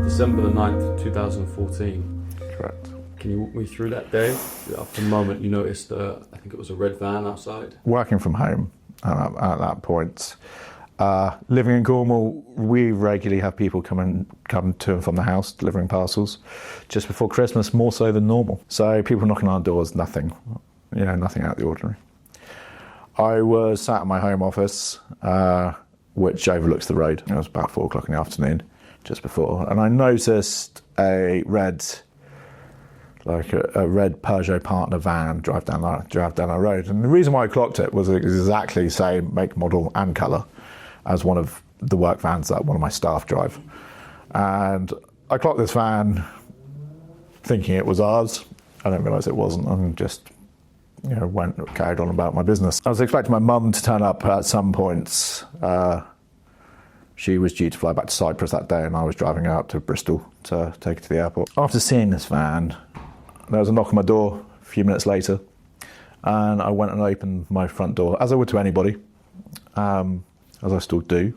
December the 9th, 2014. Correct. Can you walk me through that day? After the moment you noticed, I think it was a red van outside. Working from home at that point. Living in Cornwall, we regularly have people come to and from the house delivering parcels. Just before Christmas, more so than normal. So people knocking on our doors, nothing out of the ordinary. I was sat in my home office, which overlooks the road. It was about 4 o'clock in the afternoon, just before, and I noticed a red Peugeot partner van drive down our road. And the reason why I clocked it was exactly the same make, model, and colour as one of the work vans that one of my staff drive. And I clocked this van thinking it was ours. I didn't realise it wasn't, and just carried on about my business. I was expecting my mum to turn up at some point. She was due to fly back to Cyprus that day, and I was driving her up to Bristol to take her to the airport. After seeing this van, there was a knock on my door a few minutes later, and I went and opened my front door, as I would to anybody, as I still do,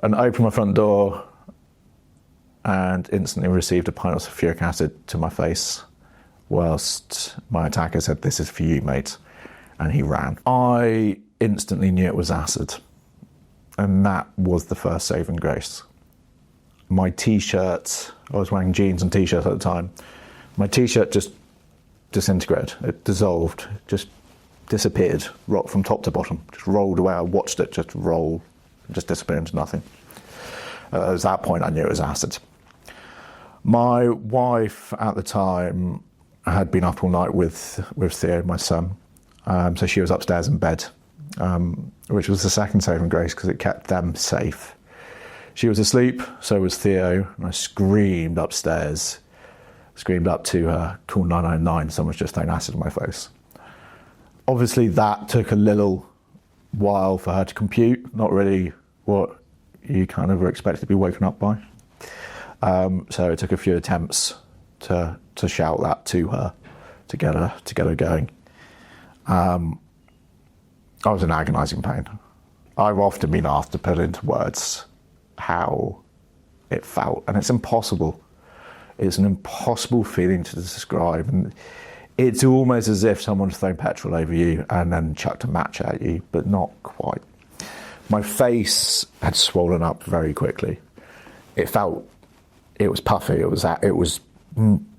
and opened my front door and instantly received a pint of sulphuric acid to my face, whilst my attacker said, "This is for you, mate," and he ran. I instantly knew it was acid, and that was the first saving grace. My t-shirt, I was wearing jeans and t-shirt at the time, my t-shirt just disintegrated, it dissolved, just disappeared, rocked from top to bottom, just rolled away. I watched it just roll, just disappear into nothing. At that point I knew it was acid. My wife at the time had been up all night with Theo, my son, so she was upstairs in bed, which was the second saving grace because it kept them safe. She was asleep, so was Theo, and I screamed upstairs, screamed up to her, "Call 999, someone's just thrown acid in my face." Obviously that took a little while for her to compute, not really what you kind of were expected to be woken up by. So it took a few attempts to shout that to her, to get her going. I was in agonising pain. I've often been asked to put into words how it felt, and it's impossible. It's an impossible feeling to describe, and it's almost as if someone's thrown petrol over you and then chucked a match at you, but not quite. My face had swollen up very quickly. It was puffy, it was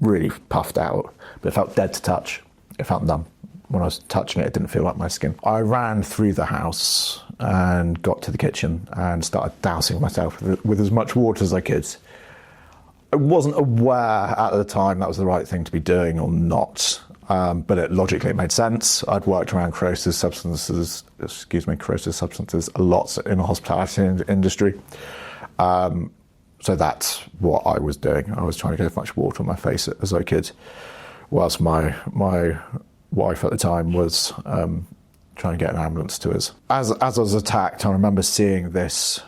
really puffed out, but it felt dead to touch. It felt numb. When I was touching it, it didn't feel like my skin. I ran through the house and got to the kitchen and started dousing myself with as much water as I could. I wasn't aware at the time that was the right thing to be doing or not, but logically it made sense. I'd worked around corrosive substances a lot in the hospitality industry. So that's what I was doing. I was trying to get as much water on my face as I could, whilst my wife at the time was trying to get an ambulance to us. As I was attacked, I remember seeing this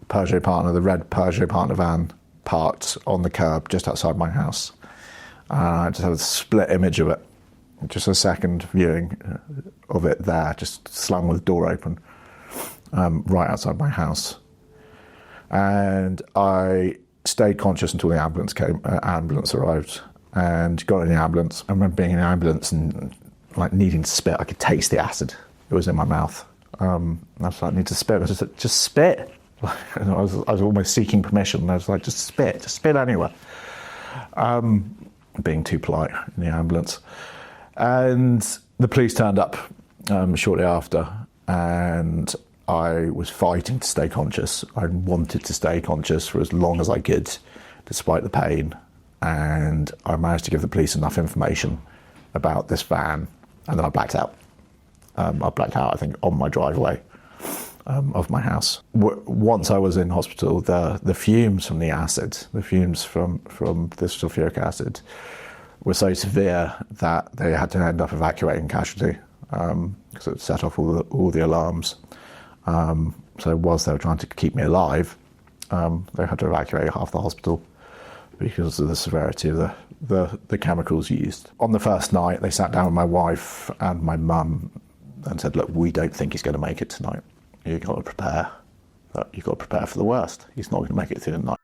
Peugeot partner, the red Peugeot partner van, parked on the curb just outside my house. I just have a split image of it, just a second viewing of it there, just slung with the door open, right outside my house. And I stayed conscious until the ambulance arrived, and got in the ambulance. I remember being in the ambulance and like needing to spit. I could taste the acid. It was in my mouth. I was like, I need to spit. I just spit. I was almost seeking permission. I was like, just spit anywhere. Being too polite in the ambulance. And the police turned up shortly after, and I was fighting to stay conscious. I wanted to stay conscious for as long as I could, despite the pain. And I managed to give the police enough information about this van, and then I blacked out. I blacked out, I think, on my driveway of my house. Once I was in hospital, the fumes from the acid, the fumes from this sulphuric acid, were so severe that they had to end up evacuating casualty because it set off all the alarms. So whilst they were trying to keep me alive, they had to evacuate half the hospital because of the severity of the chemicals used. On the first night, they sat down with my wife and my mum and said, "Look, we don't think he's going to make it tonight. You've got to prepare. You've got to prepare for the worst. He's not going to make it through the night."